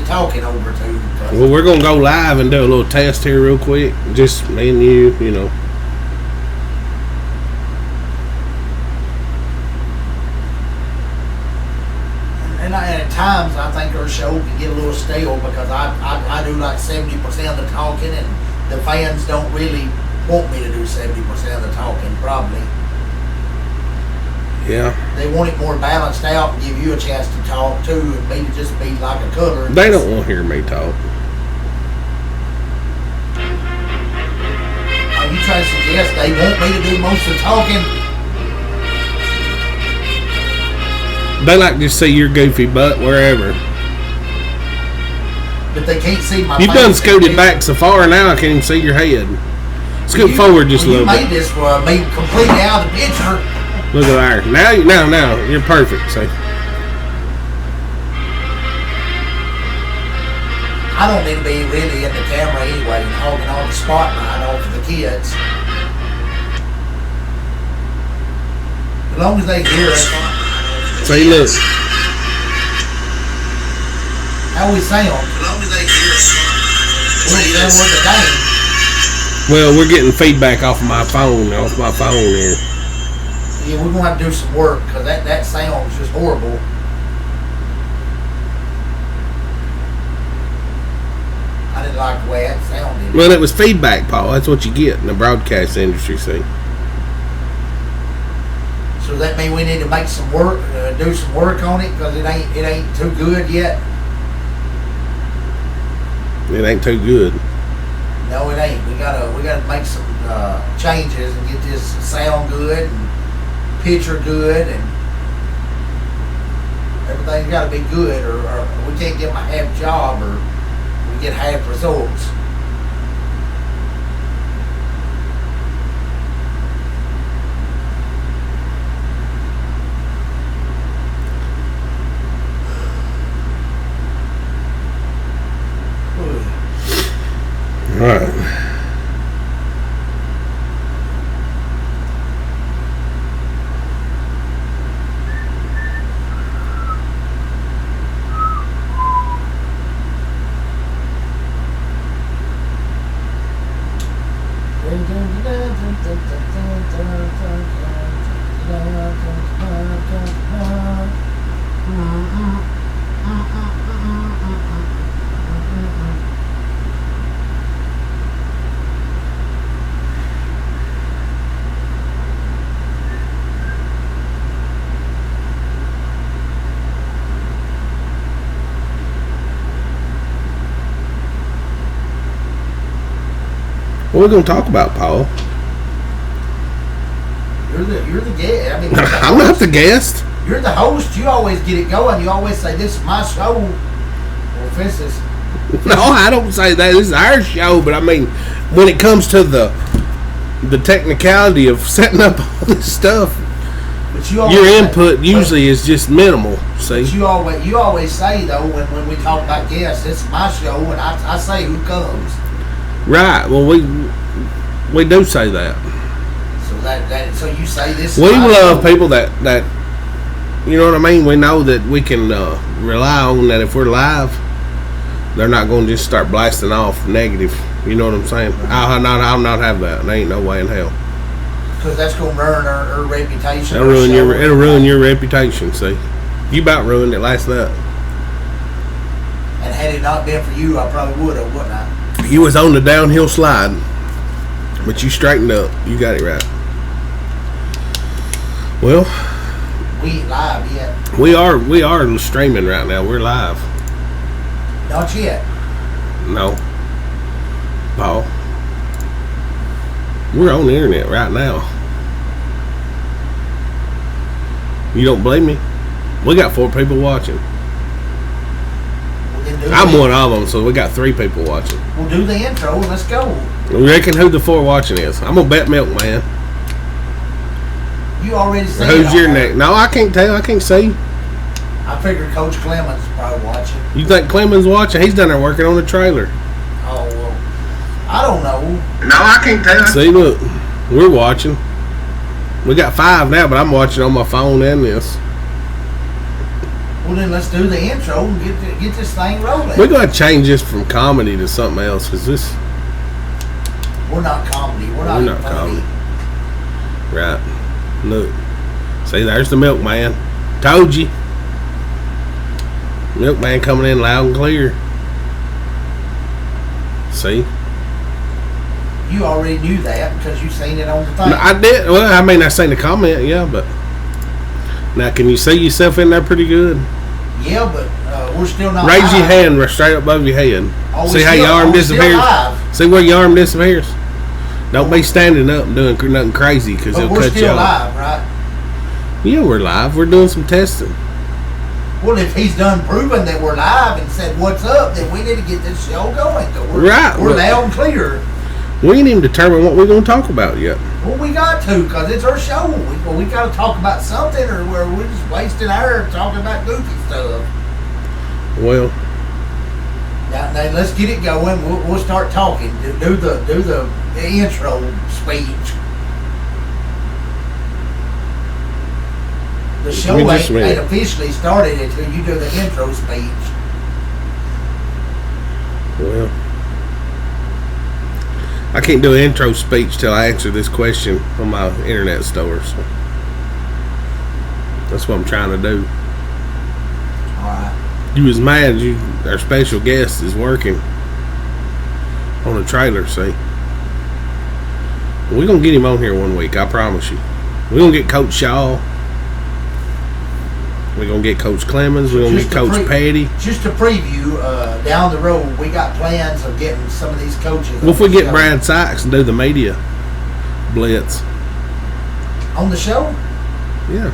talking over to. Well, we're going to go live and do a little test here real quick. Just me and you know. And at times, I think our show can get a little stale because I do like 70% of the talking, and the fans don't really want me to do 70% of the talking, probably. Yeah. They want it more balanced out and give you a chance to talk too, and me to just be like a cutter. They don't want to hear me talk. Are you trying to suggest they want me to do most of the talking? They like to see your goofy butt wherever. But they can't see my You've face. done scooted back so far now I can't even see your head. Scoot forward just a little bit. You made this for me completely out of the picture. Look at there. Now you're perfect. See? I don't need to be really in the camera anyway and hogging all the spotlight off of the kids. As long as they hear us. See, look. How we sound. As long as they hear us. We're the game. Well, we're getting feedback off my phone here. Yeah, we're going to have to do some work because that sounds just horrible. I didn't like the way that sounded. Well, it was feedback, Paul. That's what you get in the broadcast industry, see. So does that mean we need to make some work, do some work on it because it ain't too good yet? It ain't too good. No, it ain't. We gotta make some changes and get this sound good and picture good and everything's got to be good, or we can't get my half job, or we get half results. All right. What are we going to talk about, Paul? You're the guest. I mean, I'm not the guest. You're the host. You always get it going. You always say, "This is my show." Well, this is. No, I don't say that. This is our show. But I mean, when it comes to the technicality of setting up all this stuff, but your input usually is just minimal. See, but you always say though when we talk about guests, this is my show, and I say who comes. Right. Well, we do say that. So you say this. We love people that you know what I mean. We know that we can rely on that if we're live, they're not going to just start blasting off negative. You know what I'm saying? Right. I'll not have that. There ain't no way in hell. Because that's going to ruin our reputation. It'll ruin your reputation. See, you about ruined it last night. And had it not been for you, I probably would have, wouldn't I? You was on the downhill slide, but you straightened up. You got it right. Well, we ain't live yet. We are streaming right now. We're live. Not yet. No. Paul. We're on the internet right now. You don't blame me? We got 4 people watching. I'm one of them, so we got 3 people watching. We'll do the intro and let's go. You reckon who the 4 watching is? I'm gonna bet Milkman. You already said. Who's your neck? No, I can't tell. I can't see. I figured Coach Clemens is probably watching. You think Clemens watching? He's down there working on the trailer. Oh well, I don't know. No, I can't tell. See, look, we're watching. We got 5 now, but I'm watching on my phone and this. Well, then let's do the intro and get this thing rolling. We're going to change this from comedy to something else because this. We're not comedy. We're not funny. comedy. Right. Look. See, there's the milkman. Told you. Milkman coming in loud and clear. See? You already knew that because you seen it on the thing. No, I did. Well, I mean, I seen the comment, yeah, but. Now, can you see yourself in there pretty good? Yeah, but we're still not Raise live. your hand right straight above your head. Oh, See how your arm disappears? See where your arm disappears? Don't be standing up and doing nothing crazy because it'll cut you off. We're still live, right? Yeah, we're live. We're doing some testing. Well, if he's done proving that we're live and said what's up, then we need to get this show going. We're loud and clear. We ain't even determined what we're going to talk about yet. Well, we got to because it's our show. We got to talk about something, or we're just wasting air talking about goofy stuff. Well, now let's get it going. We'll start talking. Do the intro speech. The show ain't officially started until you do the intro speech. Well, I can't do an intro speech till I answer this question on my internet store. So that's what I'm trying to do. Alright. You was mad our special guest is working on a trailer, see? We're going to get him on here one week, I promise you. We're going to get Coach Shaw. We're going to get Coach Clemens. We're going to get Coach Petty. Just to preview, down the road, we got plans of getting some of these coaches. Well, if we get Brad Sykes and do the media blitz. On the show? Yeah.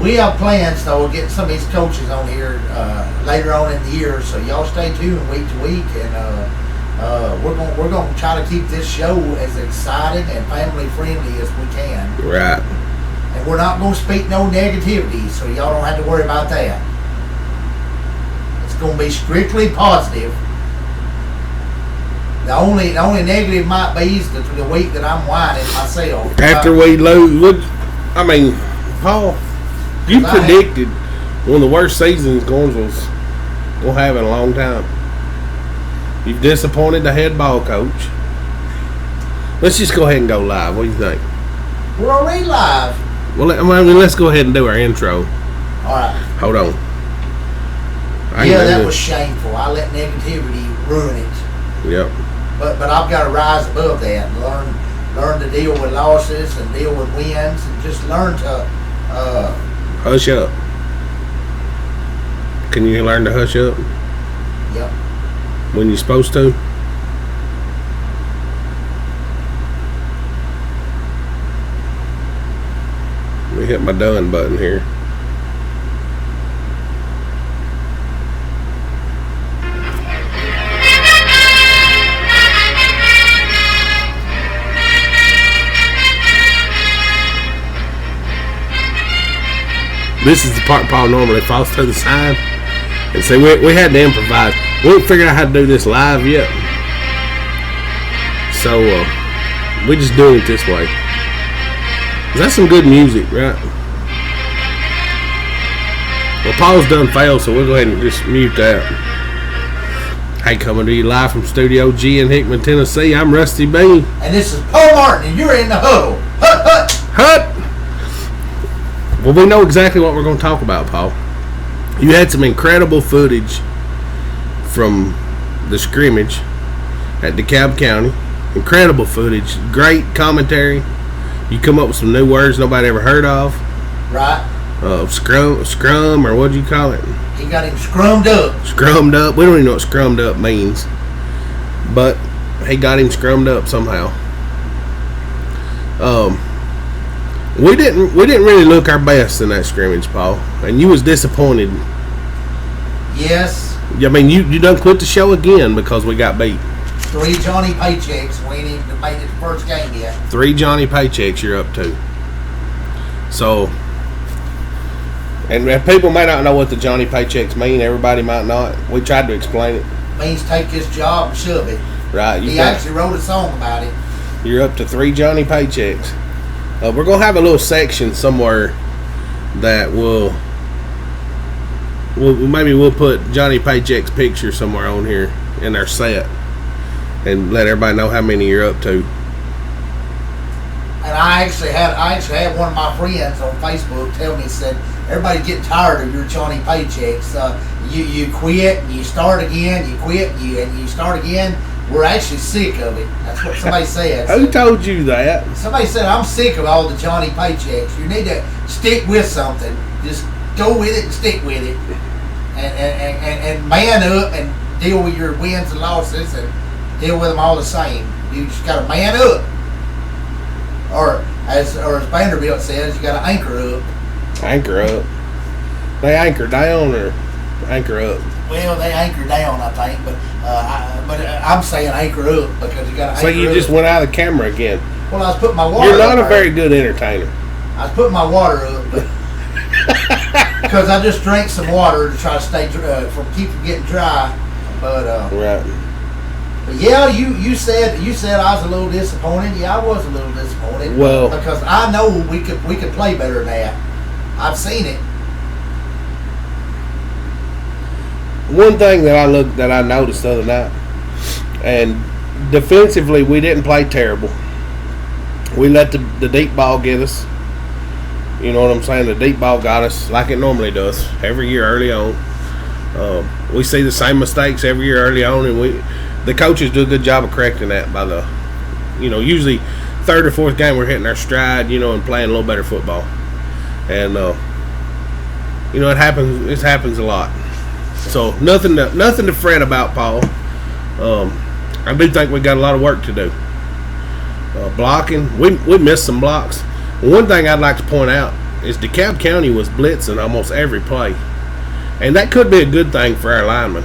We have plans, though, of getting some of these coaches on here later on in the year. So y'all stay tuned week to week. And we're going to try to keep this show as exciting and family-friendly as we can. Right. And we're not going to speak no negativity, so y'all don't have to worry about that. It's going to be strictly positive. The only negative might be is the week that I'm whining myself. After we lose, I mean, Paul, you predicted one of the worst seasons Gainesville's going to have in a long time. You've disappointed the head ball coach. Let's just go ahead and go live. What do you think? We're already live. Well, let's go ahead and do our intro. All right. Hold on. That was shameful. I let negativity ruin it. Yep. But I've got to rise above that and learn to deal with losses and deal with wins and just learn to hush up. Can you learn to hush up? Yep. When you're supposed to? Let me hit my done button here. This is the part Paul normally falls to the side. And see, we had to improvise. We haven't figured out how to do this live yet. So, we're just doing it this way. That's some good music, right? Well, Paul's done failed, so we'll go ahead and just mute that. Hey, coming to you live from Studio G in Hickman, Tennessee. I'm Rusty B. And this is Paul Martin, and you're in the Huddle. Hut, hut. Hut! Well, we know exactly what we're going to talk about, Paul. You had some incredible footage from the scrimmage at DeKalb County. Incredible footage. Great commentary. You come up with some new words nobody ever heard of. Right. Scrum, or what do you call it? He got him scrummed up. Scrummed up. We don't even know what scrummed up means. But he got him scrummed up somehow. We didn't really look our best in that scrimmage, Paul. And you was disappointed. Yes. I mean, you done quit the show again because we got beat. 3 Johnny paychecks. We ain't even made it the first game yet. 3 Johnny paychecks you're up to. So, and people may not know what the Johnny paychecks mean. Everybody might not. We tried to explain it. Means take this job and shove it. Right. He actually wrote a song about it. You're up to 3 Johnny paychecks. We're going to have a little section somewhere that will maybe we'll put Johnny Paycheck's picture somewhere on here in our set and let everybody know how many you're up to. And I actually had one of my friends on Facebook tell me, said, everybody's getting tired of your Johnny Paychecks. You quit and you start again, you quit and you start again. We're actually sick of it. That's what somebody said. Who told you that? Somebody said, I'm sick of all the Johnny Paychecks. You need to stick with something. Just go with it and stick with it. And man up and deal with your wins and losses and deal with them all the same. You just got to man up. Or as Vanderbilt says, you got to anchor up. Anchor up. They anchor down or anchor up? Well, they anchor down, I think, but I'm saying anchor up because you got to anchor up. So you just went out of the camera again. Well, I was putting my water You're not up a very good entertainer. I was putting my water up, but because I just drank some water to try to stay from getting dry. But right. But yeah, you said I was a little disappointed. Yeah, I was a little disappointed. Well, because I know we could play better than that. I've seen it. One thing that I noticed the other night, and defensively we didn't play terrible. We let the deep ball get us. You know what I'm saying? The deep ball got us like it normally does every year early on. We see the same mistakes every year early on, and the coaches do a good job of correcting that by usually third or fourth game we're hitting our stride, and playing a little better football. And it happens. It happens a lot. So nothing to fret about, Paul. I do think we got a lot of work to do. Blocking, we missed some blocks. One thing I'd like to point out is DeKalb County was blitzing almost every play, and that could be a good thing for our linemen.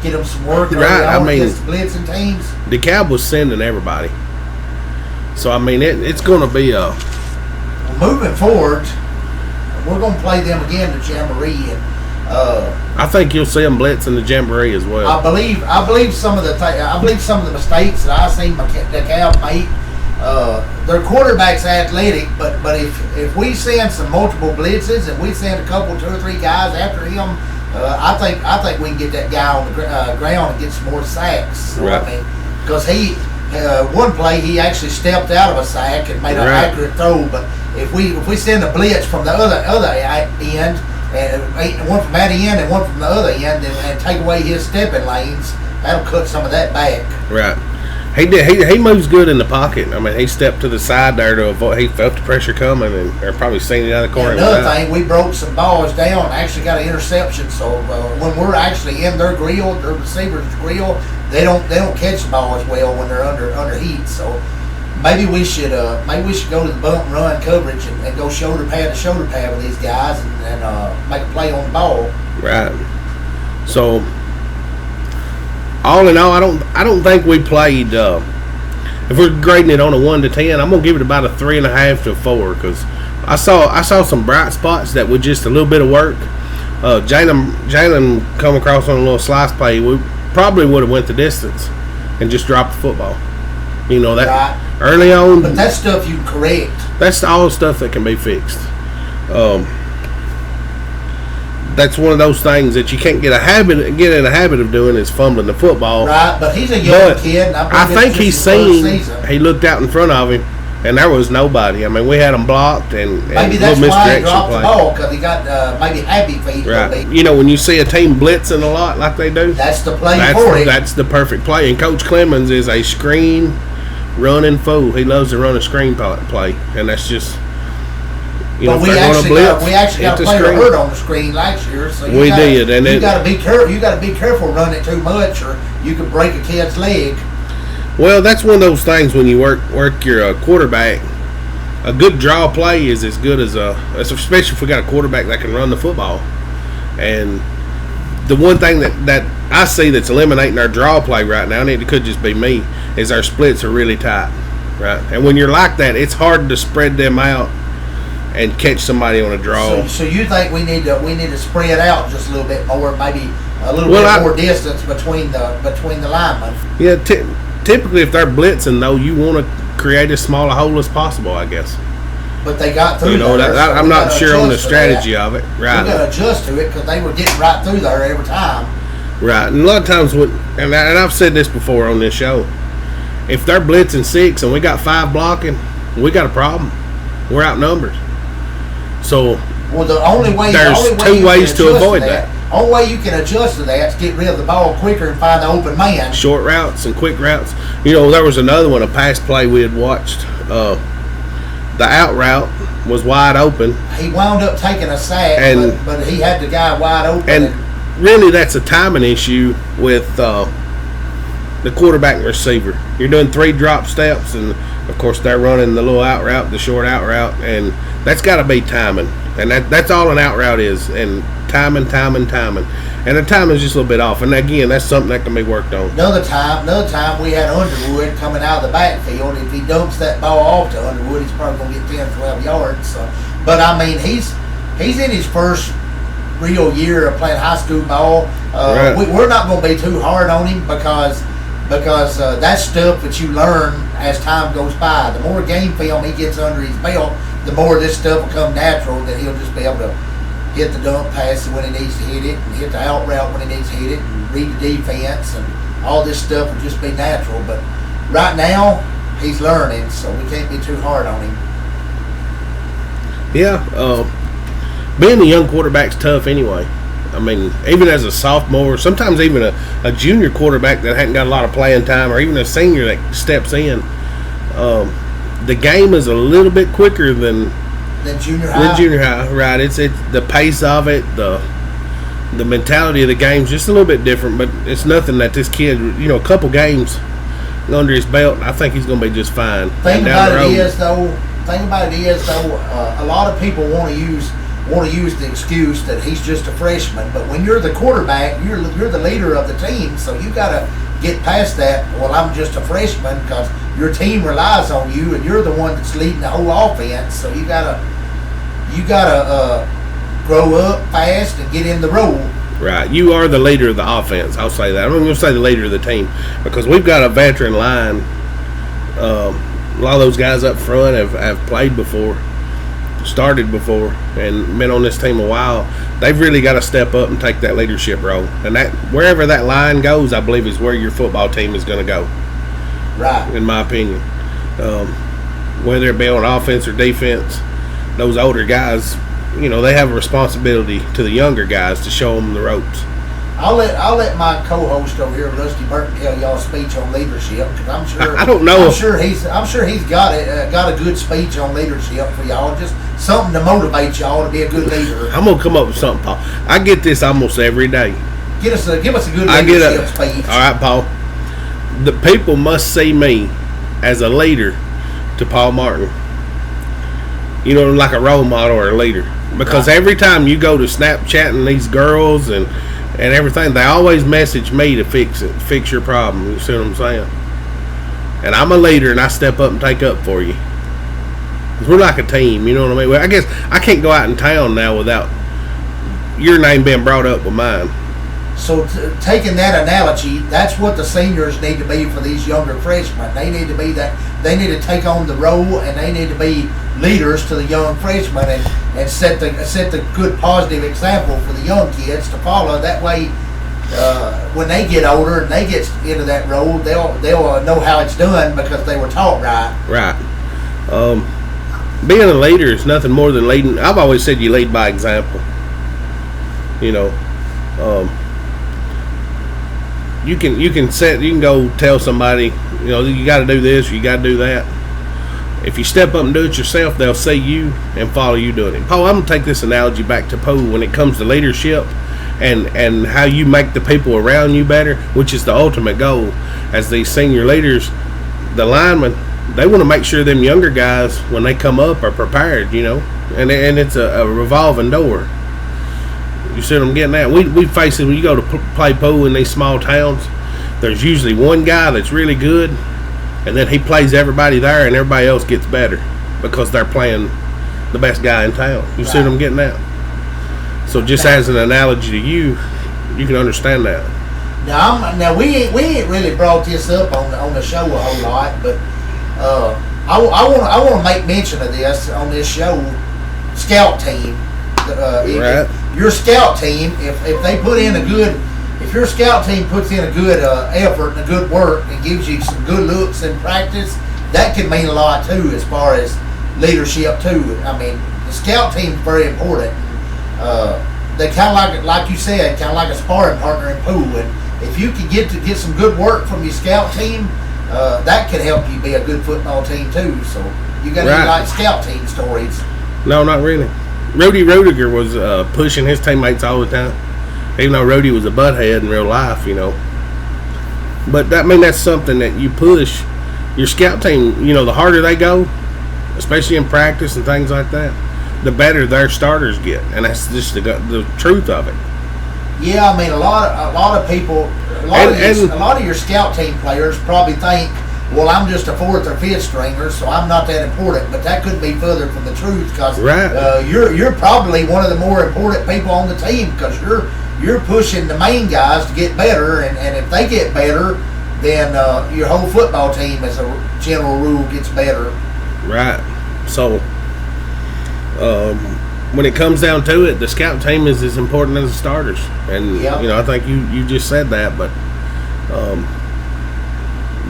Get them some work right? I mean, against the blitzing teams. DeKalb was sending everybody, so I mean it's going to be moving forward. We're going to play them again, the Jamboree, and I think you'll see them blitz in the Jamboree as well. I believe some of the mistakes that I've seen DeKalb make. Their quarterback's athletic, but if we send some multiple blitzes and we send a couple, 2 or 3 guys after him, I think we can get that guy on the ground and get some more sacks. So, right. I mean, because one play he actually stepped out of a sack and made an accurate throw. But if we send a blitz from the other end, and one from that end and one from the other end, and take away his stepping lanes, that'll cut some of that back. Right. He did. He moves good in the pocket. I mean, he stepped to the side there to avoid. He felt the pressure coming, and they're probably seeing it out of the corner. And another thing, we broke some balls down. And actually got an interception. So when we're actually in their grill, their receivers' grill, they don't catch the ball as well when they're under heat. So maybe we should go to the bump and run coverage and go shoulder pad to shoulder pad with these guys and make a play on the ball. Right. So. All in all, I don't think we played. If we're grading it on a 1 to 10, I'm gonna give it about a 3.5 to 4 because I saw some bright spots that with just a little bit of work. Jalen come across on a little slice play. We probably would have went the distance and just dropped the football. That right. Early on. But that's stuff you correct. That's all stuff that can be fixed. That's one of those things that you can't get in a habit of doing is fumbling the football. Right, but he's a young kid. And I think he looked out in front of him, and there was nobody. I mean, we had him blocked and maybe that's why he dropped the ball because he got maybe happy feet. Right. When you see a team blitzing a lot like they do, that's the play for it. That's the perfect play. And Coach Clemens is a screen running fool. He loves to run a screen play, and that's just. But we actually got a player hurt on the screen last year, so you got to be careful. You got to be careful running it too much, or you could break a kid's leg. Well, that's one of those things when you work your quarterback. A good draw play is as good as especially if we got a quarterback that can run the football. And the one thing that I see that's eliminating our draw play right now, and it could just be me, is our splits are really tight, right? And when you're like that, it's hard to spread them out and catch somebody on a draw. So you think we need to spread out just a little bit more, maybe a little bit more distance between the linemen? Yeah, typically if they're blitzing though, you want to create as small a hole as possible, I guess. but they got through. You know, there, so I'm not sure on the adjust to strategy that. of it. We Right. got to adjust to it because they were getting right through there every time. Right. And a lot of times, and I've said this before on this show, if they're blitzing 6 and we got 5 blocking, we got a problem. We're outnumbered. So Well, the only way there's you two ways can to adjust avoid that. Only way you can adjust to that is get rid of the ball quicker and find the open man. Short routes and quick routes. You know, there was another one, a pass play we had watched. The out route was wide open. He wound up taking a sack, And- but he had the guy wide open. And really, that's a timing issue with the quarterback and receiver. You're doing 3 drop steps, and of course they're running the little out route, the short out route, and that's got to be timing. And that's all an out route is, and timing. And the timing's just a little bit off. And again, that's something that can be worked on. Another time we had Underwood coming out of the backfield. If he dumps that ball off to Underwood, he's probably going to get 10, 12 yards. So, but I mean, he's in his first real year of playing high school ball. Right. We're not going to be too hard on him because that's stuff that you learn as time goes by. The more game film he gets under his belt, the more this stuff will come natural, that he'll just be able to hit the dump pass when he needs to hit it, and hit the out route when he needs to hit it, and read the defense, and all this stuff will just be natural. But right now, he's learning, so we can't be too hard on him. Yeah, being a young quarterback's tough anyway. I mean, even as a sophomore, sometimes even a junior quarterback that hadn't got a lot of playing time, or even a senior that steps in, the game is a little bit quicker than junior high. Right? It's the pace of it, the mentality of the game's just a little bit different. But it's nothing that this kid, you know, a couple games under his belt, I think he's going to be just fine. Thing about it is though, a lot of people want to use the excuse that he's just a freshman. But when you're the quarterback, you're the leader of the team, so you got to get past that. Well, I'm just a freshman, because your team relies on you, and you're the one that's leading the whole offense. So you gotta grow up fast and get in the role. Right, you are the leader of the offense. I'll say that. I'm going to say the leader of the team, because we've got a veteran line. A lot of those guys up front have played before, started before, and been on this team a while. They've really got to step up and take that leadership role. And that wherever that line goes, I believe is where your football team is going to go. Right. In my opinion, whether it be on offense or defense, those older guys, you know, they have a responsibility to the younger guys to show them the ropes. I'll let my co-host over here, Rusty Burton, tell y'all a speech on leadership, because I'm sure I don't know. I'm sure he's got a good speech on leadership for y'all. Just something to motivate y'all to be a good leader. I'm gonna come up with something, Paul. I get this almost every day. Give us a good leadership speech. All right, Paul. The people must see me as a leader to Paul Martin. You know, like a role model or a leader. Because every time you go to Snapchatting these girls and everything, they always message me to fix your problem. You see what I'm saying? And I'm a leader, and I step up and take up for you. 'Cause we're like a team, you know what I mean? Well, I guess I can't go out in town now without your name being brought up with mine. So taking that analogy, that's what the seniors need to be for these younger freshmen. They need to be that. They need to take on the role, and they need to be leaders to the young freshmen, and set the good positive example for the young kids to follow. That way, when they get older and they get into that role, they'll know how it's done because they were taught right. Right. Being a leader is nothing more than leading. I've always said you lead by example. You know. You can go tell somebody, you know, you got to do this, or you got to do that. If you step up and do it yourself, they'll see you and follow you doing it. Paul, I'm going to take this analogy back to Poe when it comes to leadership and how you make the people around you better, which is the ultimate goal. As these senior leaders, the linemen, they want to make sure them younger guys, when they come up, are prepared, you know, and it's a revolving door. You see what I'm getting at? We face it when you go to play pool in these small towns. There's usually one guy that's really good, and then he plays everybody there, and everybody else gets better because they're playing the best guy in town. You see what I'm getting at? So just as an analogy to you, you can understand that. Now we ain't really brought this up on the show a whole lot, but I want to make mention of this on this show. Scout team. Right. If your scout team, if they put in a good, if your scout team puts in a good effort and a good work and gives you some good looks in practice, that can mean a lot too, as far as leadership too. I mean, the scout team is very important. They kind of like you said, kind of like a sparring partner in pool. And if you can get some good work from your scout team, that can help you be a good football team too. So you got any like scout team stories? No, not really. Rudy Rudiger was pushing his teammates all the time, even though Rudy was a butthead in real life, you know. But that's something that you push your scout team. You know, the harder they go, especially in practice and things like that, the better their starters get, and that's just the truth of it. Yeah, I mean, a lot of people, a lot of your scout team players probably think, well, I'm just a fourth or fifth stringer, so I'm not that important. But that couldn't be further from the truth, because you're probably one of the more important people on the team, because you're pushing the main guys to get better, and if they get better, then your whole football team, as a general rule, gets better. Right. So, when it comes down to it, the scout team is as important as the starters, and you know, I think you just said that, but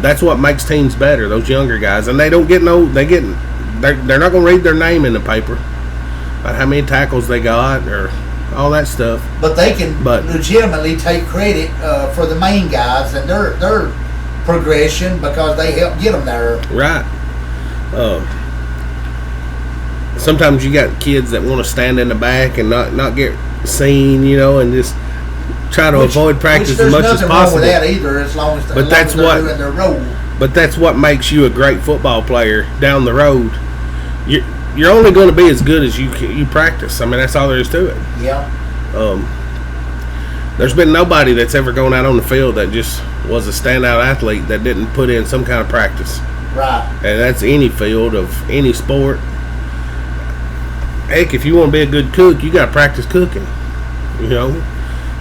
that's what makes teams better. Those younger guys, and they don't get they're not going to read their name in the paper about how many tackles they got or all that stuff. But they can legitimately take credit for the main guys and their progression, because they helped get them there. Right. Sometimes you got kids that want to stand in the back and not get seen, you know, and just try to avoid practice as much as possible. There's nothing wrong with that either, as long as they're doing their role. But that's what makes you a great football player down the road. You're only going to be as good as you practice. I mean, that's all there is to it. Yeah. There's been nobody that's ever gone out on the field that just was a standout athlete that didn't put in some kind of practice. Right. And that's any field of any sport. Heck, if you want to be a good cook, you got to practice cooking. You know,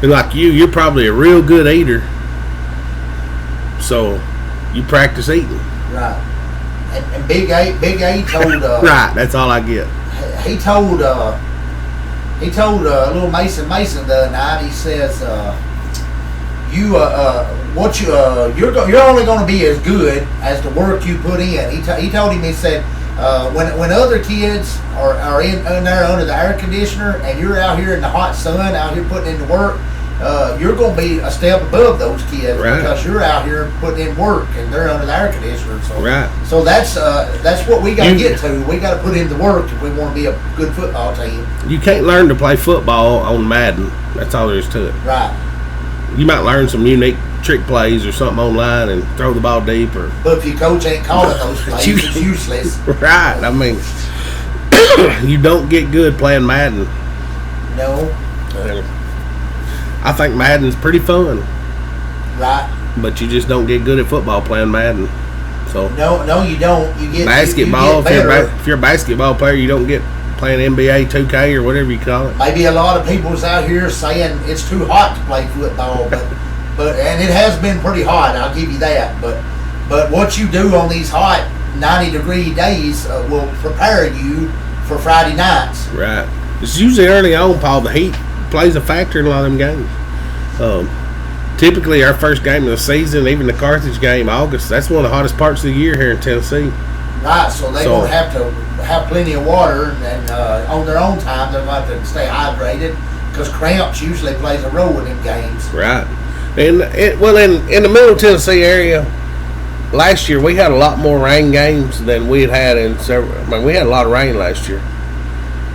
and like you're probably a real good eater, so you practice eating. Right. And Big A told. Right. That's all I get. He told little Mason the other night. He says, you're only going to be as good as the work you put in. He told him, he said, when other kids are in there under the air conditioner, and you're out here in the hot sun, out here putting in the work, you're going to be a step above those kids, because you're out here putting in work and they're under the air conditioner. So that's what we got to get to. We got to put in the work if we want to be a good football team. You can't learn to play football on Madden. That's all there is to it. Right. You might learn some unique trick plays or something online and throw the ball deep. But if your coach ain't calling those plays, it's useless. Right. I mean, you don't get good playing Madden. No. I think Madden's pretty fun. Right. But you just don't get good at football playing Madden. So No, you don't. You get basketball. You get if you're a basketball player, you don't get playing NBA 2K or whatever you call it. Maybe a lot of people's out here saying it's too hot to play football, but and it has been pretty hot. I'll give you that. But what you do on these hot 90-degree days will prepare you for Friday nights. Right. It's usually early on, Paul. The heat plays a factor in a lot of them games. Typically, our first game of the season, even the Carthage game, August, that's one of the hottest parts of the year here in Tennessee. Right, so they're going to have to have plenty of water, and on their own time, they're going to have to stay hydrated, because cramps usually plays a role in them games. Right. And in the Middle Tennessee area, last year we had a lot more rain games than we had in several. I mean, we had a lot of rain last year,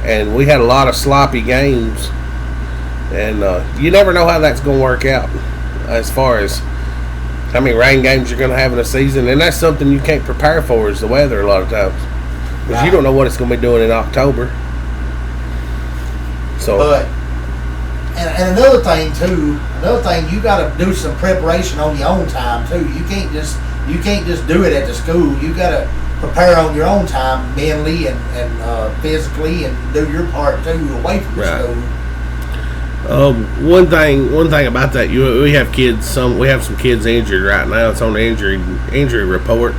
and we had a lot of sloppy games. And you never know how that's going to work out as far as how many rain games you're going to have in a season. And that's something you can't prepare for, is the weather a lot of times. Because you don't know what it's going to be doing in October. So, but and another thing you got to do some preparation on your own time too. You can't just do it at the school. You got to prepare on your own time, mentally and physically, and do your part too away from the school. One thing about that, we have kids. We have some kids injured right now. It's on the injury report.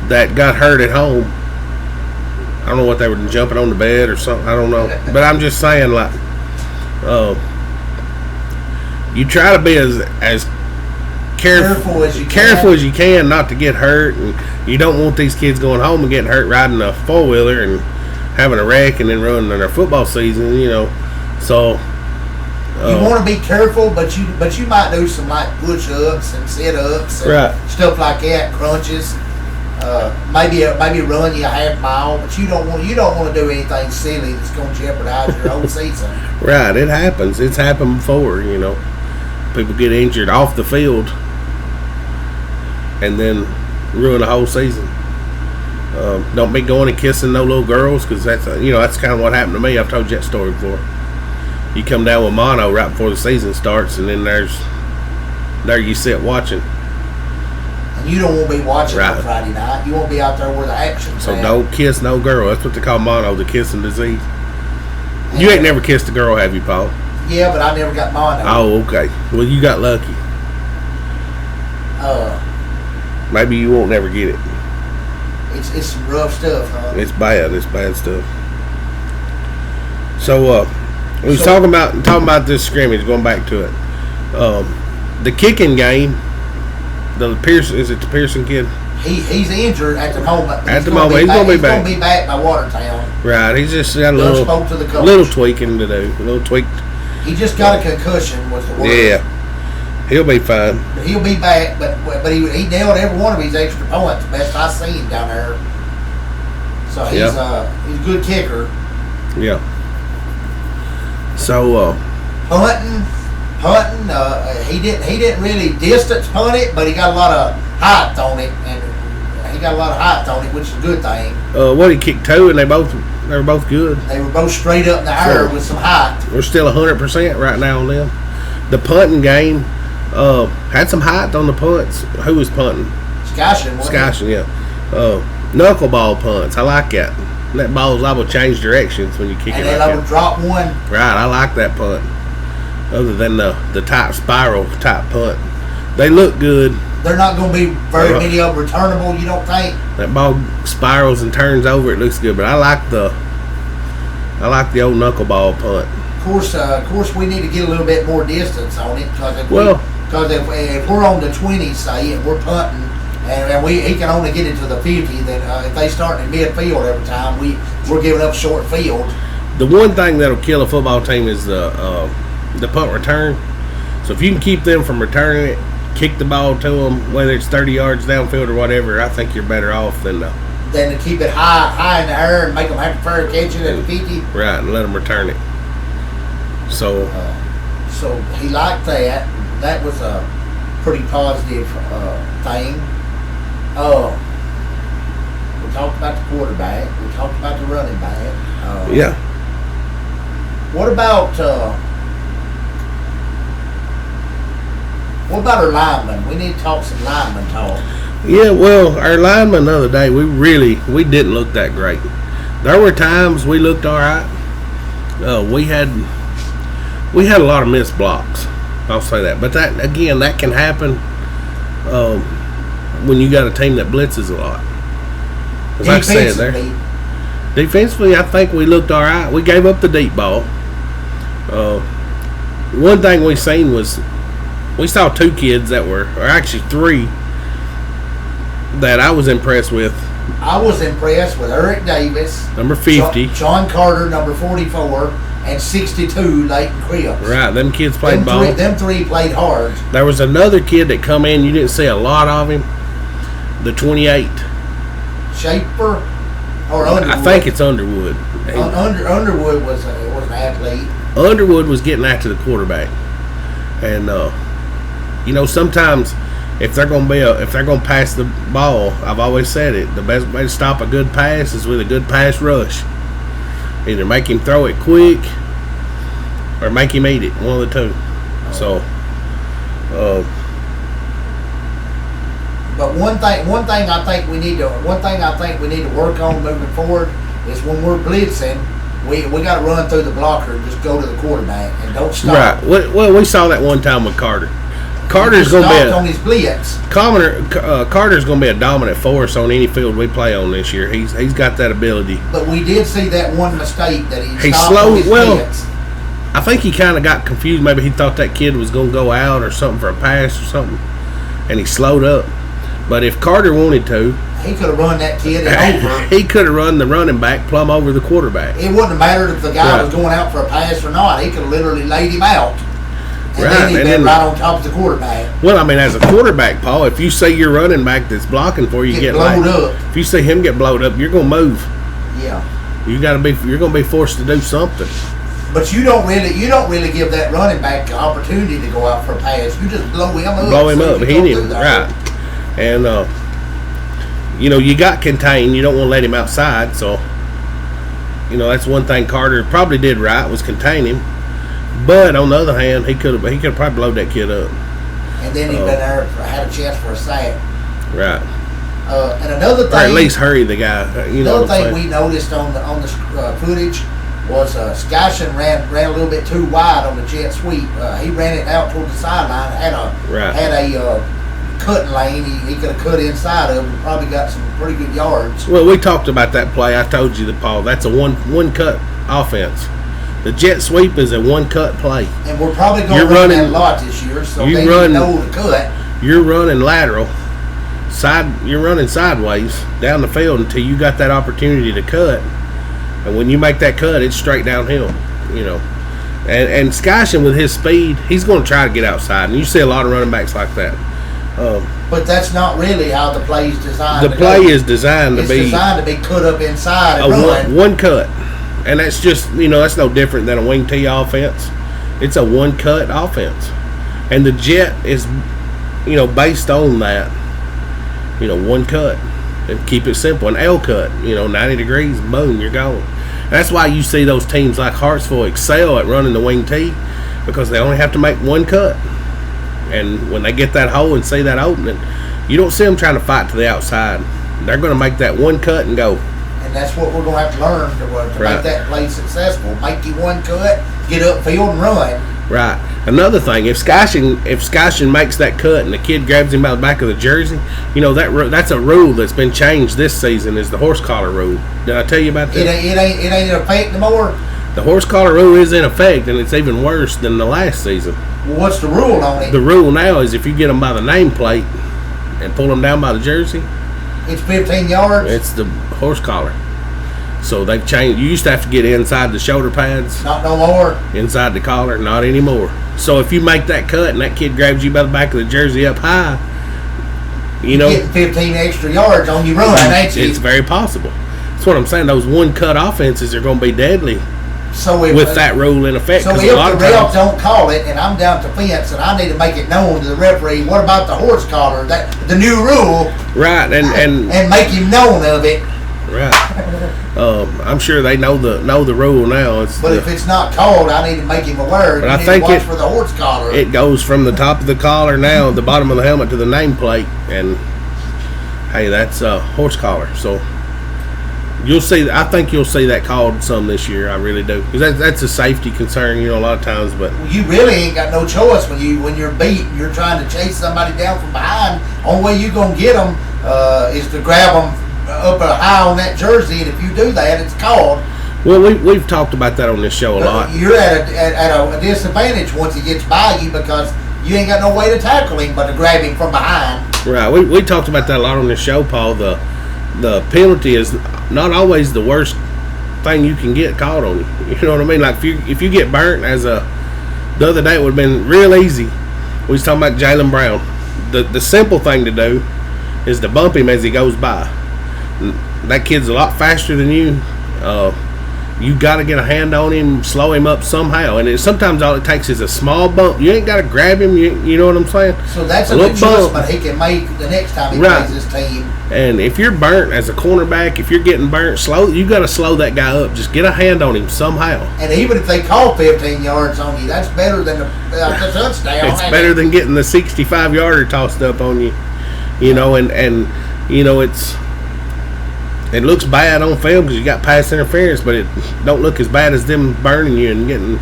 that got hurt at home. I don't know what they were jumping on the bed or something. I don't know. But I'm just saying, like, you try to be as careful as you can not to get hurt, and you don't want these kids going home and getting hurt riding a 4-wheeler and having a wreck and then ruining their football season, So you want to be careful, but you might do some like push-ups and sit-ups and stuff like that, crunches. Maybe run you a half mile, but you don't want to do anything silly that's going to jeopardize your whole season. Right, it happens. It's happened before, People get injured off the field and then ruin the whole season. Don't be going and kissing no little girls, because that's kind of what happened to me. I've told you that story before. You come down with mono right before the season starts, and then there you sit watching. And you don't want to be watching on Friday night. You want to be out there where the action's So at. don't kiss no girl. That's what they call mono, the kissing disease. You ain't never kissed a girl, have you, Paul? Yeah, but I never got mono. Oh, okay. Well, you got lucky. Maybe you won't never get it. It's some rough stuff, huh? It's bad. It's bad stuff. So, we was talking about this scrimmage. Going back to it, the kicking game. Is it the Pearson kid? He's injured at the moment. At the moment, he's going to be back. He's going to be back by Watertown. Right. He's just got a little tweaking to do. A little tweak. He just got a concussion. Was the word. Yeah. He'll be fine. But he'll be back. But he nailed every one of his extra points. Best I seen down there. So he's a good kicker. Yeah. So punting. He didn't really distance punt it, but he got a lot of height on it, which is a good thing. What he kicked 2, and they were both good. They were both straight up in the air with some height. We're still 100% right now on them. The punting game had some height on the punts. Who was punting? Skyshin, yeah. Knuckleball punts. I like that. That ball's liable to change directions when you kick it. And then I would drop one. Right, I like that punt. Other than the type spiral type punt, they look good. They're not going to be very many of them returnable, you don't think? That ball spirals and turns over. It looks good, but I like the old knuckleball punt. Of course, we need to get a little bit more distance on it, because if we're on the 20, say, and we're punting, and he can only get into the 50, then if they start in midfield every time, we're giving up short field. The one thing that'll kill a football team is the punt return. So if you can keep them from returning it, kick the ball to them, whether it's 30 yards downfield or whatever, I think you're better off than to keep it high in the air and make them have to fair catch it at the 50. Right, and let them return it. So he liked that. That was a pretty positive thing. We talked about the quarterback. We talked about the running back. Yeah. What about our linemen? We need to talk some lineman talk. Yeah, well, our linemen the other day, we didn't look that great. There were times we looked all right. We had a lot of missed blocks. I'll say that. But that can happen when you got a team that blitzes a lot. As I said there. Defensively, I think we looked all right. We gave up the deep ball. One thing we seen was we saw 2 kids or actually 3, that I was impressed with. I was impressed with Eric Davis, number 50, John Carter, number 44, and 62, Leighton Cripps. Right, them kids played ball. Them 3 played hard. There was another kid that come in. You didn't see a lot of him. The 28. Shaper or Underwood? I think it's Underwood. Underwood was an athlete. Underwood was getting after the quarterback, and sometimes if they're going to pass the ball, I've always said it, the best way to stop a good pass is with a good pass rush. Either make him throw it quick or make him eat it, one of the two. So, but one thing I think we need to work on moving forward is when we're blitzing, we got to run through the blocker and just go to the quarterback and don't stop. Right. Well, we saw that one time with Carter. Carter's going to be on his blitz. Carter's going to be a dominant force on any field we play on this year. He's got that ability. But we did see that one mistake that he stopped slowed. on his blitz. I think he kind of got confused. Maybe he thought that kid was going to go out or something for a pass or something, and he slowed up. But if Carter wanted to, he could have run that kid over. He could have run the running back plumb over the quarterback. It wouldn't have mattered if the guy was going out for a pass or not. He could have literally laid him out. And then he'd been right on top of the quarterback. Well, I mean, as a quarterback, Paul, if you see your running back that's blocking for you get blowed up. If you see him get blowed up, you're going to move. Yeah. You're going to be forced to do something. But you don't really give that running back the opportunity to go out for a pass. You just blow him up. Blow him up. Hit him. Right. And, you got contained. You don't want to let him outside. So, that's one thing Carter probably did right was contain him. But on the other hand, he could have probably blowed that kid up. And then he'd been there, had a chance for a sack. Right. And another thing, or at least hurry the guy. Another thing we noticed on the footage was Skyshin ran a little bit too wide on the jet sweep. He ran it out toward the sideline. Had a cutting lane. He could have cut inside of it and probably got some pretty good yards. Well, we talked about that play. I told you that, Paul. That's a one cut offense. The jet sweep is a one cut play. And we're probably going to run that a lot this year, so they know to cut. You're running lateral. You're running sideways down the field until you got that opportunity to cut. And when you make that cut, it's straight downhill, And Skyshin, with his speed, he's going to try to get outside. And you see a lot of running backs like that. But that's not really how the play is designed. The play is designed to be cut up inside and run. One cut. And that's just, that's no different than a wing T offense. It's a one cut offense. And the jet is, based on that, one cut. And keep it simple. An L cut, 90 degrees, boom, you're gone. That's why you see those teams like Hartsville excel at running the wing T, because they only have to make one cut. And when they get that hole and see that opening, you don't see them trying to fight to the outside. They're going to make that one cut and go. And that's what we're going to have to learn to make that play successful. Make you one cut, get upfield and run. Right. Another thing, if Skyshin makes that cut and the kid grabs him by the back of the jersey, that's a rule that's been changed this season, is the horse collar rule. Did I tell you about that? It ain't in effect no more. The horse collar rule is in effect, and it's even worse than the last season. Well, what's the rule on it? The rule now is if you get them by the nameplate and pull them down by the jersey, it's 15 yards. It's the horse collar. So they've changed. You used to have to get inside the shoulder pads. Not no more. Inside the collar, not anymore. So if you make that cut and that kid grabs you by the back of the jersey up high, you're getting 15 extra yards on your run, ain't you? It's very possible. That's what I'm saying. Those one cut offenses are going to be deadly with that rule in effect. So if the ref don't call it and I'm down to fence and I need to make it known to the referee, what about the horse collar? The new rule. Right, and make him known of it. Right. I'm sure they know the rule now. But if it's not called, I need to make him aware. But I think watch for the horse collar. It goes from the top of the collar now, the bottom of the helmet, to the nameplate, and hey, that's a horse collar. So you'll see. I think you'll see that called some this year. I really do, because that's a safety concern, a lot of times. But you really ain't got no choice when you're beat. You're trying to chase somebody down from behind. Only way you gonna get them is to grab them up high on that jersey, and if you do that, it's called. Well, we've talked about that on this show a lot. You're at a disadvantage once he gets by you, because you ain't got no way to tackle him but to grab him from behind. Right. We talked about that a lot on this show, Paul. The penalty is not always the worst thing you can get called on you. You know what I mean? Like if you get burnt, the other day it would have been real easy. We was talking about Jalen Brown. The simple thing to do is to bump him as he goes by. That kid's a lot faster than you. You got to get a hand on him, slow him up somehow. And sometimes all it takes is a small bump. You ain't got to grab him. You know what I'm saying? So that's an adjustment he can make the next time he plays his team. And if you're burnt as a cornerback, if you're getting burnt slow, you got to slow that guy up. Just get a hand on him somehow. And even if they call 15 yards on you, that's better than the touchdown. It's better than getting the 65-yarder tossed up on you. It looks bad on film because you got pass interference, but it don't look as bad as them burning you and getting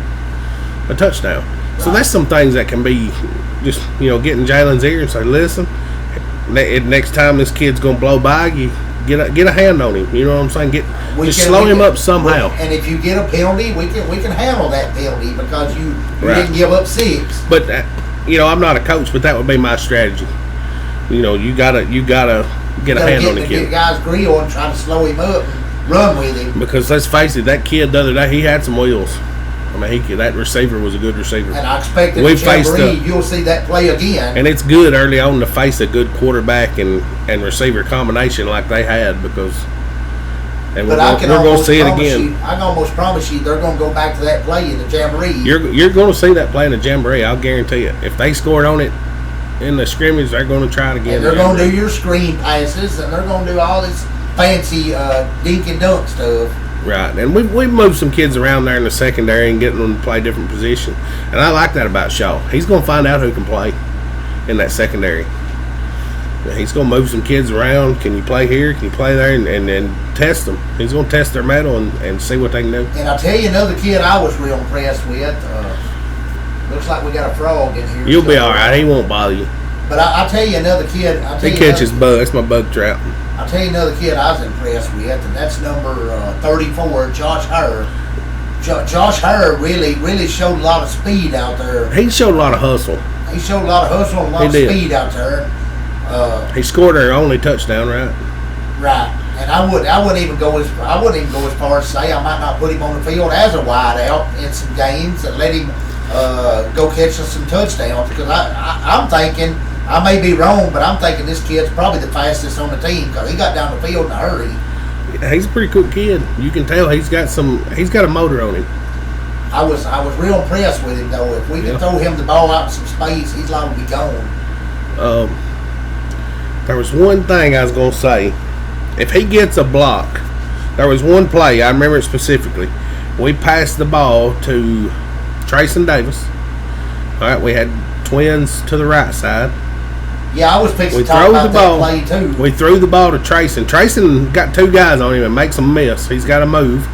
a touchdown. Right. So that's some things that can be just get in Jalen's ear and say, listen, next time this kid's gonna blow by you, get a hand on him. You know what I'm saying? Slow him up somehow. And if you get a penalty, we can handle that penalty because you didn't give up 6. But I'm not a coach, but that would be my strategy. You gotta get a hand on the kid. Get guys grill and try to slow him up and run with him. Because let's face it, that kid the other day, he had some wheels. I mean, that receiver was a good receiver. And I expect that you'll see that play again. And it's good early on to face a good quarterback and receiver combination like they had because. And we're going to see it again. I can almost promise you they're going to go back to that play in the Jamboree. You're going to see that play in the Jamboree. I'll guarantee it. If they scored on it in the scrimmage, they're going to try it again. And they're going to do your screen passes, and they're going to do all this fancy dink and dunk stuff. Right, and we've moved some kids around there in the secondary and getting them to play different positions. And I like that about Shaw. He's going to find out who can play in that secondary. He's going to move some kids around. Can you play here? Can you play there? And test them. He's going to test their mettle and see what they can do. And I'll tell you another kid I was real impressed with. Looks like we got a frog in here. You'll be all right. He won't bother you. But I'll tell you another kid. He catches bugs. That's my bug trap. I'll tell you another kid I was impressed with, and that's number 34, Josh Herr. Josh Herr really showed a lot of speed out there. He showed a lot of hustle. He showed a lot of hustle and a lot of speed out there. He scored our only touchdown, right? Right, and I wouldn't even go as far as to say I might not put him on the field as a wideout in some games and let him go catch us some touchdowns because I'm thinking. I may be wrong, but I'm thinking this kid's probably the fastest on the team because he got down the field in a hurry. Yeah, he's a pretty cool kid. You can tell he's got a motor on him. I was real impressed with him though. If we could throw him the ball out in some space, he's liable to be gone. There was one thing I was gonna say. If he gets a block, there was one play I remember it specifically. We passed the ball to Trayson Davis. All right, we had twins to the right side. Yeah, I was fixing to talk about that play too. We threw the ball to Trayson. Trayson got 2 guys on him and makes them miss. He's got to move,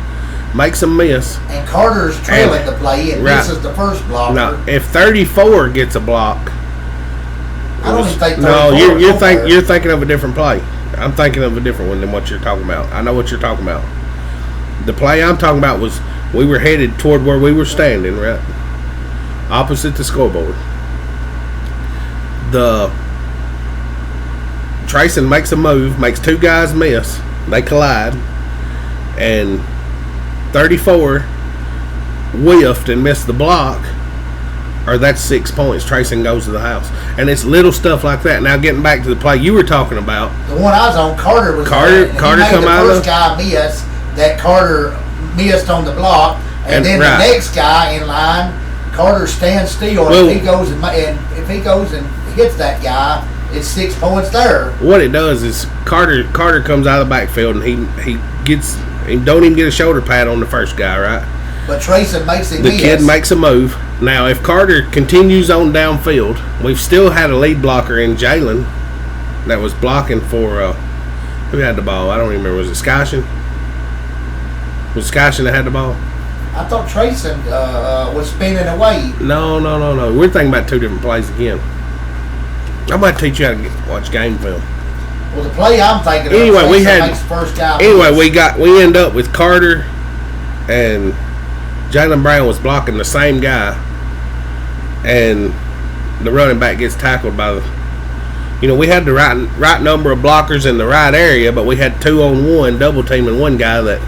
makes them miss. And Carter's trailing the play and misses the first blocker. Now, if 34 gets a block, I don't even think 34. No, you're thinking of a different play. I'm thinking of a different one than what you're talking about. I know what you're talking about. The play I'm talking about was we were headed toward where we were standing, right, opposite the scoreboard. Trayson makes a move, makes 2 guys miss. They collide, and 34 whiffed and missed the block, or that's 6 points. Trayson goes to the house, and it's little stuff like that. Now, getting back to the play you were talking about, the one I was on, Carter come out. The first guy missed that Carter missed on the block, and then the next guy in line, Carter stands still. Well, if he goes and hits that guy, it's 6 points there. What it does is Carter comes out of the backfield and he don't even get a shoulder pad on the first guy, right? But Trayson makes him miss. The kid makes a move. Now, if Carter continues on downfield, we've still had a lead blocker in Jalen that was blocking for who had the ball? I don't even remember. Was it Skyshin? Was Skyshin that had the ball? I thought Trayson was spinning away. No. We're thinking about 2 different plays again. I might teach you how to watch game film. Well, the play I'm thinking of, anyway, makes the first guy we end up with Carter and Jalen Brown was blocking the same guy, and the running back gets tackled by we had the right number of blockers in the right area, but we had 2-on-1 double teaming one guy that,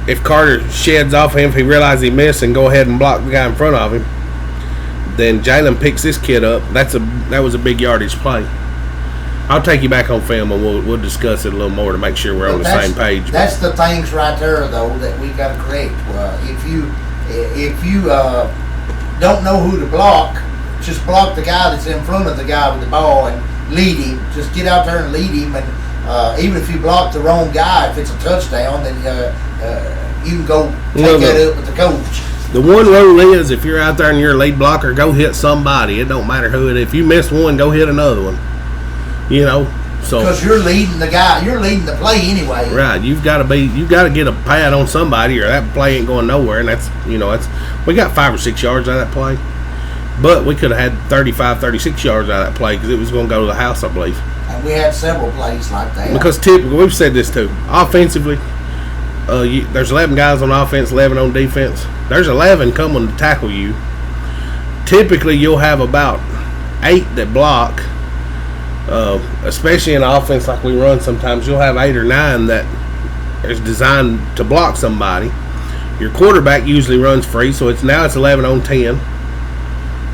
if Carter sheds off him, if he realizes he missed and go ahead and block the guy in front of him, then Jalen picks this kid up. That was a big yardage play. I'll take you back on film and we'll discuss it a little more to make sure we're on the same page. That's the things right there, though, that we got to correct. If you don't know who to block, just block the guy that's in front of the guy with the ball and lead him. Just get out there and lead him. And even if you block the wrong guy, if it's a touchdown, then you can go take that up with the coach. The one rule is, if you're out there and you're a lead blocker, go hit somebody. It don't matter who it is. If you miss one, go hit another one. So because you're leading the guy, you're leading the play anyway. Right. You've got to get a pad on somebody, or that play ain't going nowhere. And that's we got 5 or 6 yards out of that play. But we could have had 35, 36 yards out of that play because it was going to go to the house, I believe. And we had several plays like that. Because typically, we've said this too, offensively, there's 11 guys on offense, 11 on defense. There's 11 coming to tackle you. Typically, you'll have about 8 that block, especially in offense like we run sometimes. You'll have 8 or 9 that is designed to block somebody. Your quarterback usually runs free, so it's 11 on 10.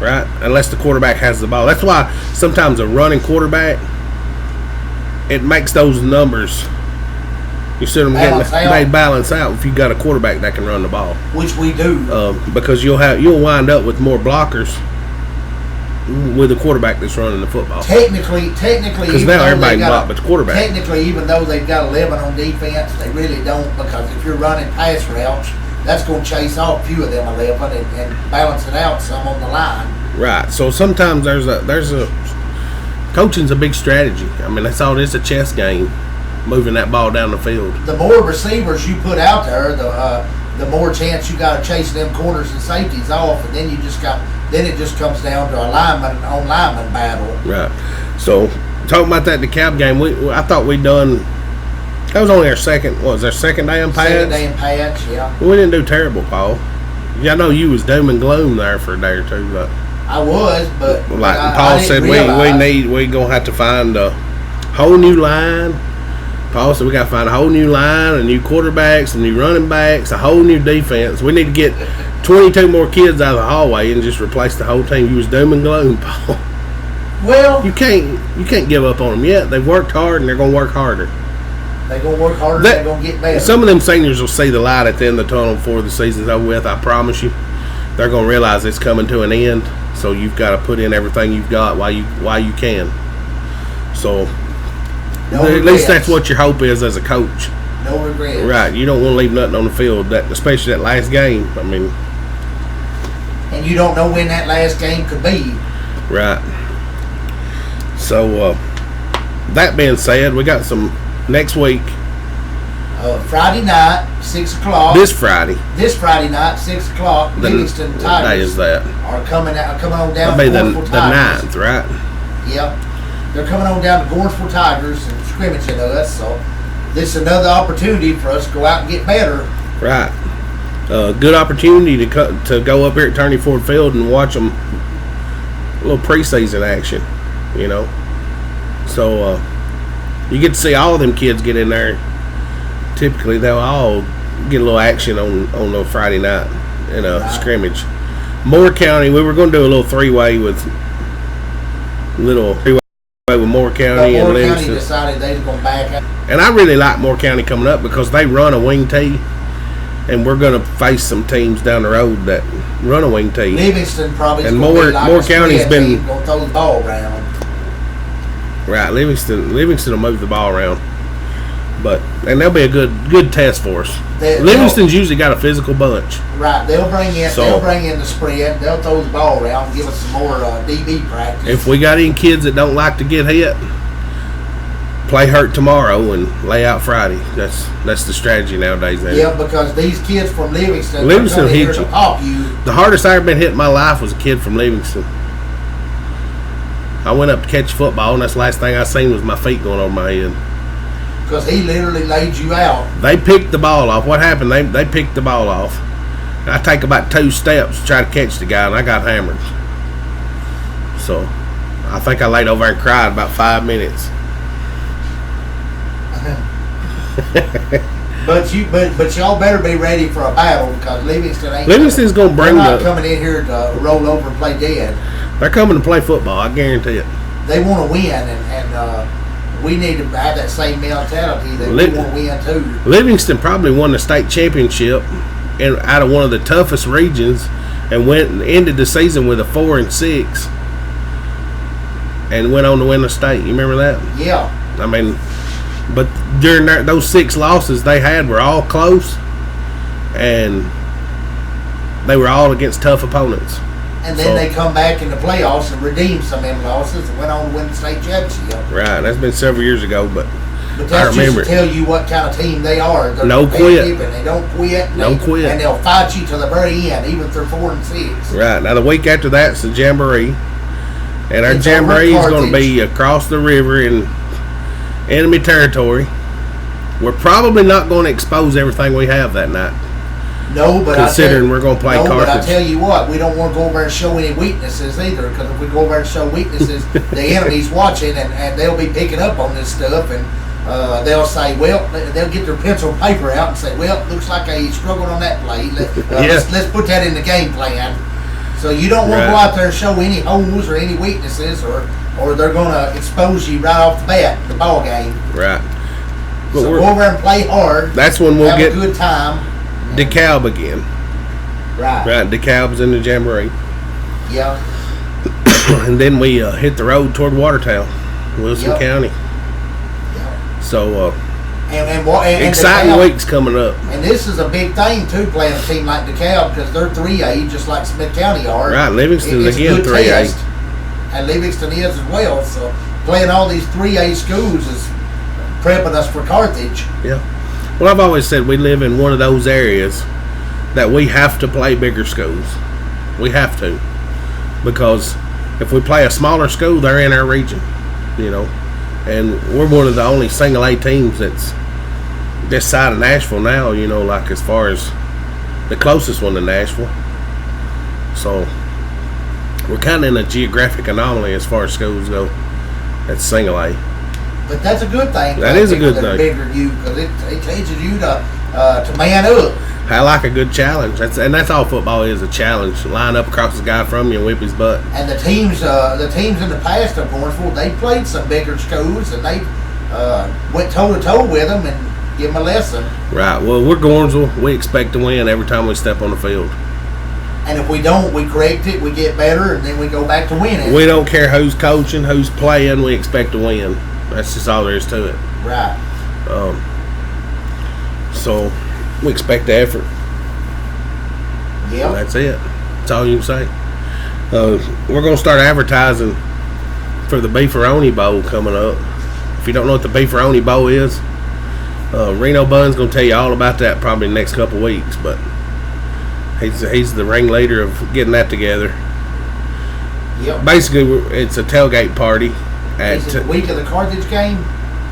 Right? Unless the quarterback has the ball. That's why sometimes a running quarterback, it makes those numbers, you see what I'm getting? They balance out if you got a quarterback that can run the ball. Which we do. Because you'll wind up with more blockers with a quarterback that's running the football. Technically, because now everybody can block but the quarterback. Technically, even though they've got 11 on defense, they really don't, because if you're running pass routes, that's going to chase off a few of them 11 and balance it out some on the line. Right. So sometimes there's a coaching's a big strategy. I mean, that's all. It's a chess game, moving that ball down the field. The more receivers you put out there, the more chance you got of chasing them corners and safeties off, and then it just comes down to a lineman battle. Right. So talking about that DeKalb game, I thought we'd done. That was only our second day in pads? Second day in pads, yeah. We didn't do terrible, Paul. Yeah, I know you was doom and gloom there for a day or two, but I was, but like Paul said, we're gonna have to find a whole new line. Paul said we gotta find a whole new line, a new quarterback, some new running backs, a whole new defense. We need to get 22 more kids out of the hallway and just replace the whole team. You was doom and gloom, Paul. Well, you can't give up on them yet. They've worked hard and they're gonna work harder. They're going to work harder, they're going to get better. Some of them seniors will see the light at the end of the tunnel before the season's over with, I promise you. They're going to realize it's coming to an end, so you've got to put in everything you've got while you can. So, at least that's what your hope is as a coach. No regrets. Right, you don't want to leave nothing on the field, especially that last game. I mean, and you don't know when that last game could be. Right. So, that being said, we got some next week. Friday night, 6 o'clock. This Friday night, 6 o'clock. Livingston Tigers. What day is that? Are coming on down to the 9th, right? Yep. They're coming on down to Gorgeable Tigers and scrimmaging us. So this is another opportunity for us to go out and get better. Right. Good opportunity to go up here at Turney Ford Field and watch them. A little preseason action, you know. So you get to see all of them kids get in there. Typically, they'll all get a little action on a Friday night in a scrimmage. Moore County, we were going to do a little three-way with Moore County and Livingston. Moore County decided they was going to back up. And I really like Moore County coming up because they run a wing tee, and we're going to face some teams down the road that run a wing tee. Livingston probably and Moore County's been going to throw the ball around. Right, Livingston will move the ball around. And they'll be a good test for us. Livingston's usually got a physical bunch. Right, they'll bring in the spread. They'll throw the ball around and give us some more DB practice. If we got any kids that don't like to get hit, play hurt tomorrow and lay out Friday. That's the strategy nowadays. Yeah, because these kids from Livingston will hit you. Pop you. The hardest I ever been hit in my life was a kid from Livingston. I went up to catch football, and that's the last thing I seen was my feet going over my head. Because he literally laid you out. They picked the ball off. What happened? They picked the ball off. I take about 2 steps to try to catch the guy, and I got hammered. So, I think I laid over and cried about 5 minutes. But y'all better be ready for a battle because Livingston's going to bring they're not coming in here to roll over and play dead. They're coming to play football. I guarantee it. They want to win, and we need to have that same mentality that we want to win too. Livingston probably won the state championship out of one of the toughest regions, and ended the season with a 4-6, and went on to win the state. You remember that? Yeah. I mean, but during those 6 losses they had were all close, and they were all against tough opponents. And then they come back in the playoffs and redeem some of them losses and went on to win the state championship. Right, that's been several years ago, but But that's just to tell you what kind of team they are. They're no quit. And they don't quit. No quit. And they'll fight you to the very end, even if they're 4-6. Right. Now, the week after that's the Jamboree. And our Jamboree is going to be across the river in enemy territory. We're probably not going to expose everything we have that night. No, but considering we're going to play Carthage. But I tell you what, we don't want to go over and show any weaknesses either, because if we go over and show weaknesses, the enemy's watching and they'll be picking up on this stuff, and they'll say, well, they'll get their pencil and paper out and say, well, looks like I struggled on that play. Let's put that in the game plan. So you don't want to go out there and show any holes or any weaknesses, or they're going to expose you right off the bat, the ball game. Right. But so go over and play hard. That's when we'll get a good time. DeKalb again. Right. Right. DeKalb's in the Jamboree. Yeah. And then we hit the road toward Watertown, Wilson County. Yeah. So and exciting weeks coming up. And this is a big thing too, playing a team like DeKalb, because they're 3A just like Smith County are. Right. Livingston again 3A. And Livingston is as well. So playing all these 3A schools is prepping us for Carthage. Yeah. Well, I've always said we live in one of those areas that we have to play bigger schools. We have to. Because if we play a smaller school, they're in our region, you know. And we're one of the only single A teams that's this side of Nashville now, you know, like as far as the closest one to Nashville. So we're kind of in a geographic anomaly as far as schools go. That's single A. But that's a good thing. That is a good thing. Bigger you, because it teaches you to man up. I like a good challenge. That's all football is, a challenge. Line up across the guy from you and whip his butt. And the teams in the past of Lawrenceville, they played some bigger schools, and they went toe to toe with them and give them a lesson. Right. Well, we're Lawrenceville. We expect to win every time we step on the field. And if we don't, we correct it, we get better, and then we go back to winning. We don't care who's coaching, who's playing. We expect to win. That's just all there is to it. Right. So we expect the effort. Yeah. That's it. That's all you can say. We're going to start advertising for the Beefaroni Bowl coming up. If you don't know what the Beefaroni Bowl is, Reno Bun's going to tell you all about that probably the next couple weeks. But he's the ringleader of getting that together. Yep. Basically, it's a tailgate party. Is it the week of the Carthage game?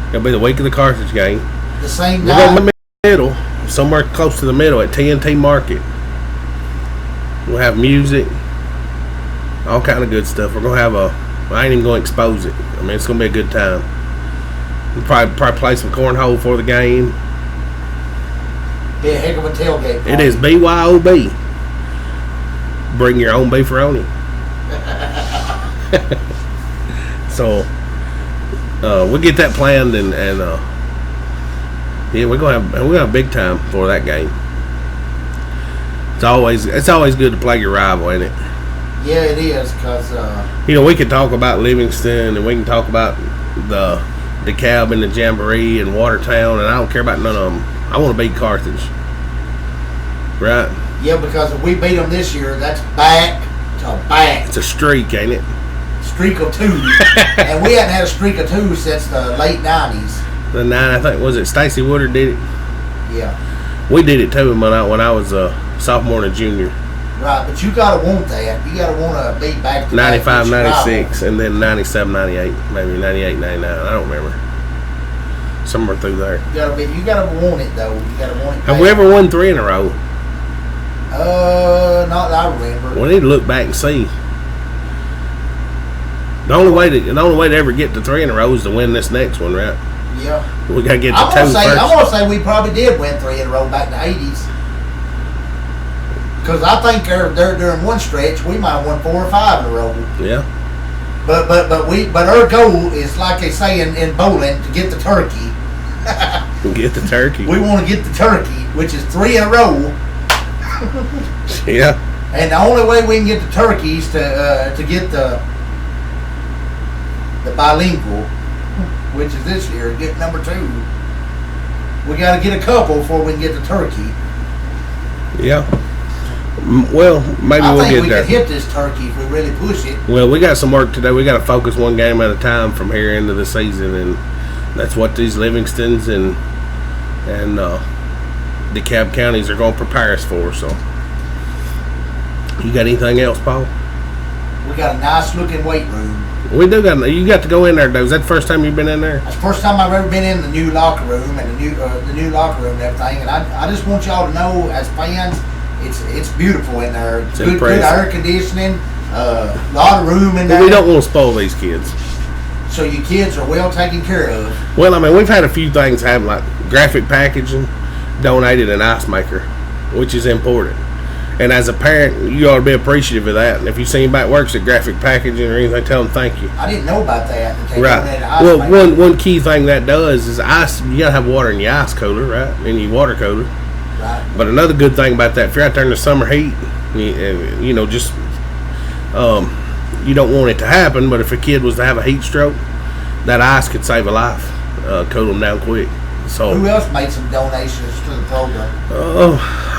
It'll be the week of the Carthage game. The same night? We're going to the middle, somewhere close to the middle at TNT Market. We'll have music, all kind of good stuff. We're going to have I ain't even going to expose it. I mean, it's going to be a good time. We'll probably play some cornhole for the game. Be a heck of a tailgate party. It is BYOB. Bring your own beefaroni. So we'll get that planned, and yeah, we're gonna have a big time for that game. It's always good to play your rival, ain't it? Yeah, it is, because you know, we can talk about Livingston, and we can talk about the DeKalb and the Jamboree and Watertown, and I don't care about none of them. I want to beat Carthage, right? Yeah, because if we beat them this year, that's back to back. It's a streak, ain't it? Streak of 2. And we hadn't had a streak of 2 since the late 90s. The 9, I think, was it Stacy Woodard did it? Yeah. We did it too when I was a sophomore and a junior. Right, but you got to want that. You got to want to be back to 95, 96, and then 97, 98, maybe 98, 99. I don't remember. Somewhere through there. You got to want it, though. You got to want it. Have we ever won 3 in a row? Not that I remember. We need to look back and see. The only way to ever get to 3 in a row is to win this next one, right? Yeah. We got to get to 2 first. I'm going to say we probably did win 3 in a row back in the 80s. Because I think during one stretch we might have won 4 or 5 in a row. Yeah. But our goal is, like they say in bowling, to get the turkey. Get the turkey. We want to get the turkey, which is 3 in a row. Yeah. And the only way we can get the turkey is to get the bilingual, which is this year, get number 2. We got to get a couple before we can get the turkey. Yeah. Well, maybe we'll get there. I think we can hit this turkey if we really push it. Well, we got some work today. We got to focus one game at a time from here into the season, and That's what these Livingstons and DeKalb counties are going to prepare us for. So, you got anything else, Paul? We got a nice looking weight room. We do got. You got to go in there, though. Is that the first time you've been in there? That's the first time I've ever been in the new locker room and the new locker room and everything. And I just want y'all to know, as fans, it's beautiful in there. It's good air conditioning, a lot of room in there. But we don't want to spoil these kids. So your kids are well taken care of. Well, I mean, we've had a few things happen, like graphic packaging, donated an ice maker, which is important. And as a parent, you ought to be appreciative of that. And if you see anybody that works at graphic packaging or anything, tell them thank you. I didn't know about that. Right. Well, one key thing that does is ice. You gotta have water in your ice cooler, right? In your water cooler. Right. But another good thing about that, if you're out there in the summer heat, you know, just you don't want it to happen. But if a kid was to have a heat stroke, that ice could save a life. Cool them down quick. So who else made some donations to the program?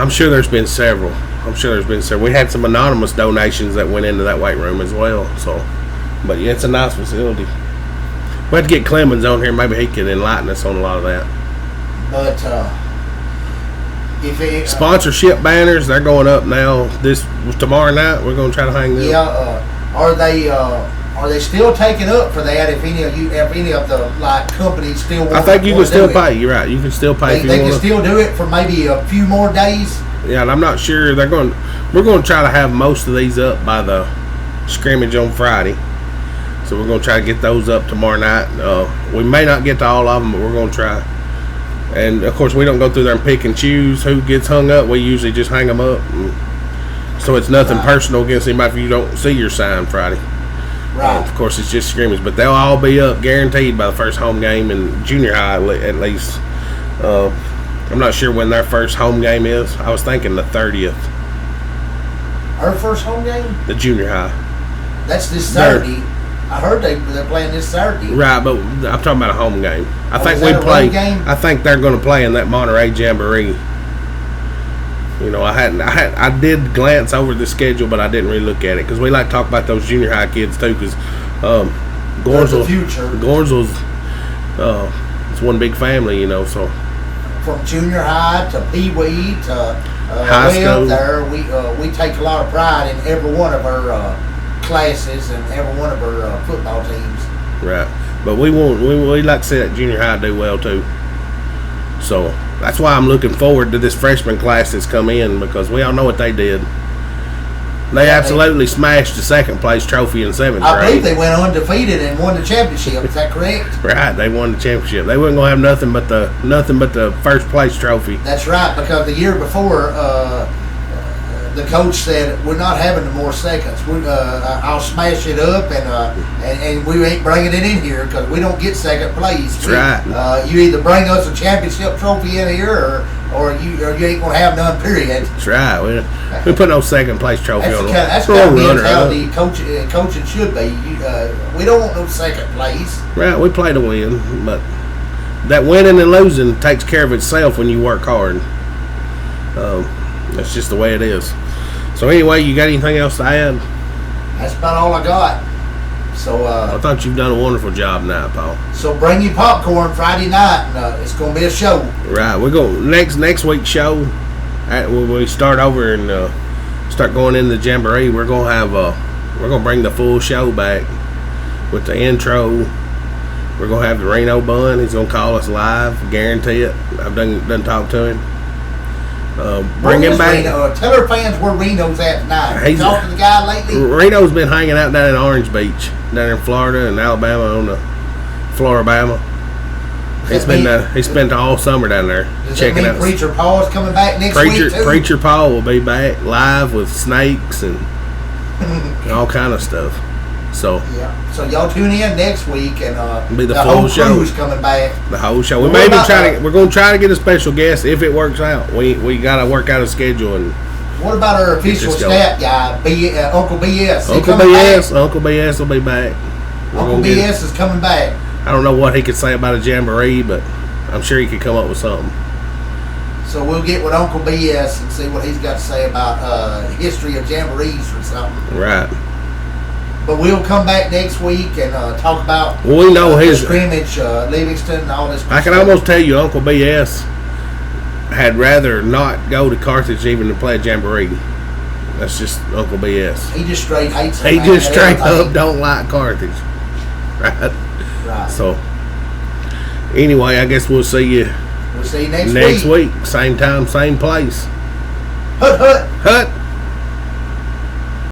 I'm sure there's been several. We had some anonymous donations that went into that weight room as well. So, but yeah, it's a nice facility. We have to get Clemens on here. Maybe he could enlighten us on a lot of that. But if it, sponsorship banners, they're going up now. Tomorrow night, we're going to try to hang them. Yeah. Are they still taking up for that? If any of the like companies still want, I think you can still pay. You're right. You can still pay. They can still do it for maybe a few more days. Yeah, and I'm not sure we're going to try to have most of these up by the scrimmage on Friday. So we're going to try to get those up tomorrow night. We may not get to all of them, but we're going to try. And of course, we don't go through there and pick and choose who gets hung up. We usually just hang them up. So it's nothing personal against anybody if you don't see your sign Friday. Right. Of course, it's just scrimmage, but they'll all be up guaranteed by the first home game in junior high at least. I'm not sure when their first home game is. I was thinking the 30th. Our first home game? The junior high. That's this Saturday. I heard they're playing this Saturday. Right, but I'm talking about a home game. I think they're going to play in that Monterey Jamboree. You know, I did glance over the schedule, but I didn't really look at it because we like to talk about those junior high kids too. Because Gornsville's it's one big family, you know. So from junior high to Pee Wee to high school, there we take a lot of pride in every one of our classes and every one of our football teams. Right, but we like to see that junior high do well too. So that's why I'm looking forward to this freshman class that's come in because we all know what they did. They absolutely smashed the second place trophy in 7th grade. I believe they went undefeated and won the championship. Is that correct? Right, they won the championship. They weren't gonna have nothing but the first place trophy. That's right, because the year before, the coach said we're not having no more seconds. I'll smash it up and we ain't bringing it in here because we don't get second place. That's right. You either bring us a championship trophy in here or you ain't gonna have none. Period. That's right. We put no second place trophy on. That's kind of mentality coaching should be. We don't want no second place. Right. We play to win, but that winning and losing takes care of itself when you work hard. That's just the way it is. So anyway, you got anything else to add? That's about all I got. So I thought you've done a wonderful job now, Paul. So bring your popcorn Friday night, and it's going to be a show. Right, we're going next week's show. When we start over and start going into the jamboree, we're gonna bring the full show back with the intro. We're gonna have the Reno Bun. He's gonna call us live, guarantee it. I've done talk to him. Bring him back. Tell our fans where Reno's at tonight. You talked to the guy lately? Reno's been hanging out down in Orange Beach, down in Florida and Alabama on the Floribama. He spent all summer down there checking out. Preacher Paul's coming back next week too? Preacher Paul will be back live with snakes and all kind of stuff. So yeah. So y'all tune in next week and be the full whole show. Crew's coming back. The whole show. We're going to try to get a special guest if it works out. We got to work out a schedule and. What about our official stat guy, Uncle BS? Uncle BS will be back. Uncle BS is coming back. I don't know what he could say about a jamboree, but I'm sure he could come up with something. So we'll get with Uncle BS and see what he's got to say about history of jamborees or something. Right. But we'll come back next week and talk about Well, we know the his. scrimmage, Livingston, and all this. I can almost tell you, Uncle BS had rather not go to Carthage even to play a jamboree. That's just Uncle BS. He just straight hates it. He man, just and straight everything. up don't like Carthage, right? Right. So, anyway, I guess we'll see you We'll see you next next week. Same time, same place. Hut, hut. Hut.